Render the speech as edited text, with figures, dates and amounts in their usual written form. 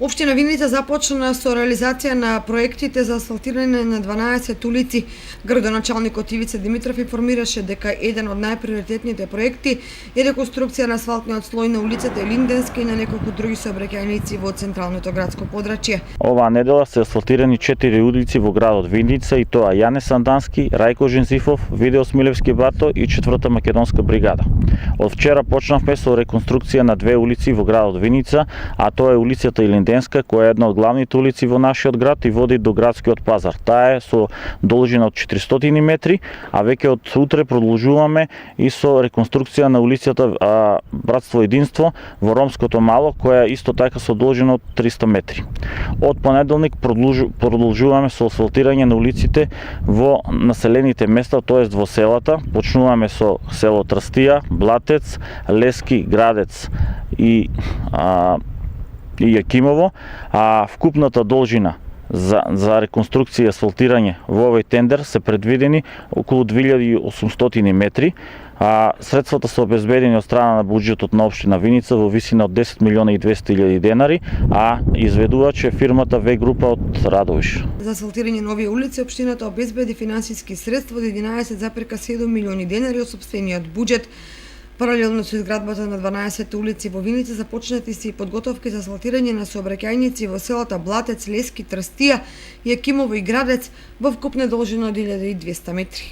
Општина Виница започна со реализација на проектите за асфалтирање на 12 улици. Градоначалникот Ивица Димитров информираше дека еден од најприоритетните проекти е реконструкција на асфалтниот слој на улицата Елинденска и на неколку други сообраќајници во централното градско подрачје. Оваа недела се асфалтирани 4 улици во градот Виница, и тоа Јане Сандански, Рајко Жензифов, Видео Смилевски бато и 4-та македонска бригада. Од вчера почнавме со реконструкција на 2 улици во градот Виница, а тоа е улицата Елинденска, која е една од главните улици во нашиот град и води до градскиот пазар. Таа е со должина од 400 метри, а веќе од утре продолжуваме и со реконструкција на улицата Братство Единство во Ромското мало, која е исто така со должина од 300 метри. Од понеделник продолжуваме со асфалтирање на улиците во населените места, тоест во селата. Почнуваме со село Трстија, Блатец, Лески, Градец и Јакимово, а вкупната должина за реконструкција и асфалтирање во овој тендер се предвидени околу 2800 метри, а средствата се обезбедени од страна на буџетот на општина Виница во висина од 10 милиони и 200 илјади денари, а изведувач е фирмата В група од Радовиш. За асфалтирање на овие улици општината обезбеди финансиски средства од 11,7 милиони денари од сопствениот буџет. Паралелно со изградбата на 12 улици во Виница започнати се и подготовки за асфалтирање на сообраќајници во селата Блатец, Лески, Трстија, Јакимово и Градец во вкупна должина од 1200 метри.